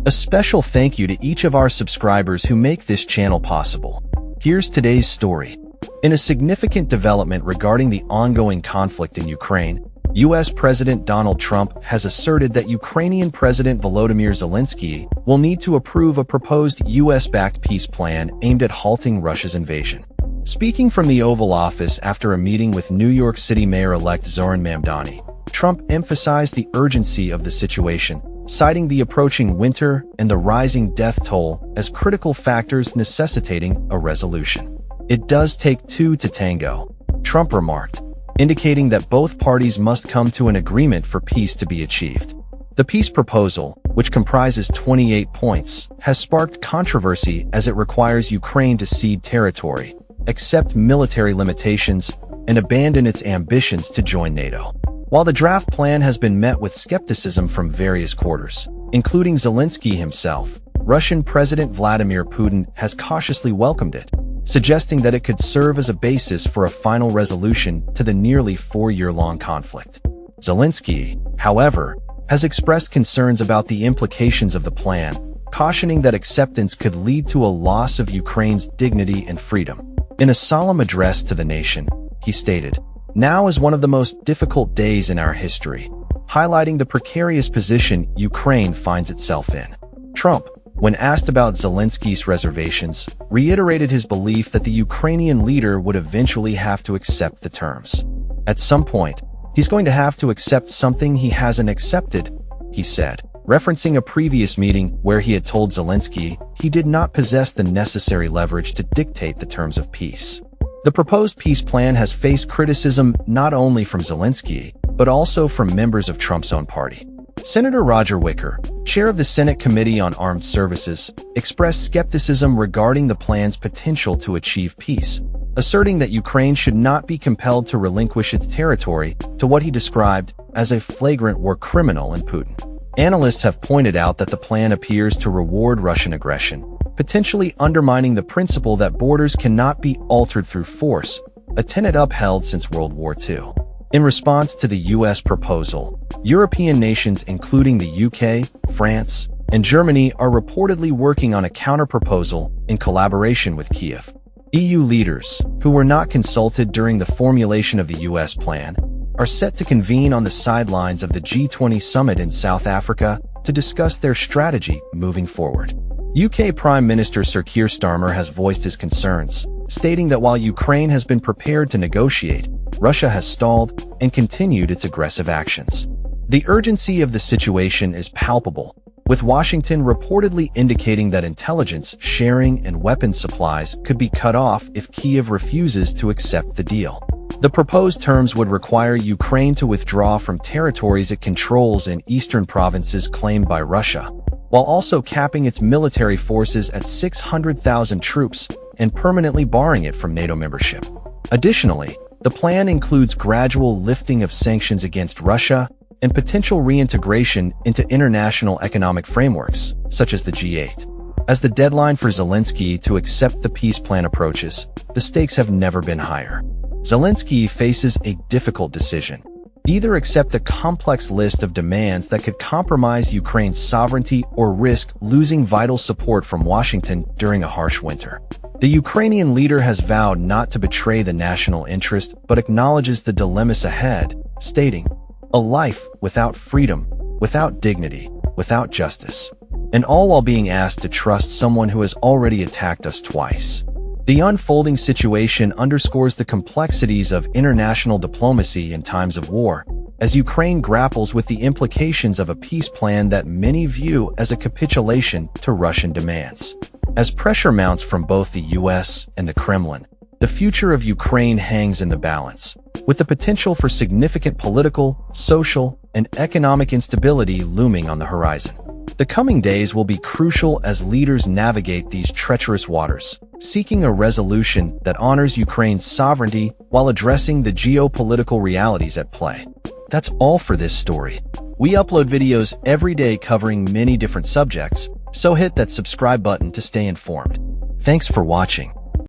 A special thank you to each of our subscribers who make this channel possible. Here's today's story. In a significant development regarding the ongoing conflict in Ukraine, U.S. President Donald Trump has asserted that Ukrainian President Volodymyr Zelenskiy will need to approve a proposed U.S.-backed peace plan aimed at halting Russia's invasion. Speaking from the Oval Office after a meeting with New York City Mayor-elect Zoran Mamdani, Trump emphasized the urgency of the situation, citing the approaching winter and the rising death toll as critical factors necessitating a resolution. "It does take two to tango," Trump remarked, indicating that both parties must come to an agreement for peace to be achieved. The peace proposal, which comprises 28 points, has sparked controversy as it requires Ukraine to cede territory, accept military limitations, and abandon its ambitions to join NATO. While the draft plan has been met with skepticism from various quarters, including Zelensky himself, Russian President Vladimir Putin has cautiously welcomed it, suggesting that it could serve as a basis for a final resolution to the nearly 4-year-long conflict. Zelensky, however, has expressed concerns about the implications of the plan, cautioning that acceptance could lead to a loss of Ukraine's dignity and freedom. In a solemn address to the nation, he stated, "Now is one of the most difficult days in our history," highlighting the precarious position Ukraine finds itself in. Trump, when asked about Zelenskyy's reservations, reiterated his belief that the Ukrainian leader would eventually have to accept the terms. "At some point, he's going to have to accept something he hasn't accepted," he said, referencing a previous meeting where he had told Zelensky he did not possess the necessary leverage to dictate the terms of peace. The proposed peace plan has faced criticism not only from Zelensky, but also from members of Trump's own party. Senator Roger Wicker, chair of the Senate Committee on Armed Services, expressed skepticism regarding the plan's potential to achieve peace, asserting that Ukraine should not be compelled to relinquish its territory to what he described as a flagrant war criminal in Putin. Analysts have pointed out that the plan appears to reward Russian aggression, potentially undermining the principle that borders cannot be altered through force, a tenet upheld since World War II. In response to the U.S. proposal, European nations including the UK, France, and Germany are reportedly working on a counter-proposal in collaboration with Kiev. EU leaders, who were not consulted during the formulation of the U.S. plan, are set to convene on the sidelines of the G20 summit in South Africa to discuss their strategy moving forward. UK Prime Minister Sir Keir Starmer has voiced his concerns, stating that while Ukraine has been prepared to negotiate, Russia has stalled and continued its aggressive actions. The urgency of the situation is palpable, with Washington reportedly indicating that intelligence sharing and weapons supplies could be cut off if Kiev refuses to accept the deal. The proposed terms would require Ukraine to withdraw from territories it controls in eastern provinces claimed by Russia, while also capping its military forces at 600,000 troops and permanently barring it from NATO membership. Additionally, the plan includes gradual lifting of sanctions against Russia and potential reintegration into international economic frameworks, such as the G8. As the deadline for Zelensky to accept the peace plan approaches, the stakes have never been higher. Zelensky faces a difficult decision. Either accept a complex list of demands that could compromise Ukraine's sovereignty or risk losing vital support from Washington during a harsh winter. The Ukrainian leader has vowed not to betray the national interest but acknowledges the dilemmas ahead, stating, "A life without freedom, without dignity, without justice, and all while being asked to trust someone who has already attacked us twice." The unfolding situation underscores the complexities of international diplomacy in times of war, as Ukraine grapples with the implications of a peace plan that many view as a capitulation to Russian demands. As pressure mounts from both the US and the Kremlin, the future of Ukraine hangs in the balance, with the potential for significant political, social, and economic instability looming on the horizon. The coming days will be crucial as leaders navigate these treacherous waters, seeking a resolution that honors Ukraine's sovereignty while addressing the geopolitical realities at play. That's all for this story. We upload videos every day covering many different subjects, so hit that subscribe button to stay informed. Thanks for watching.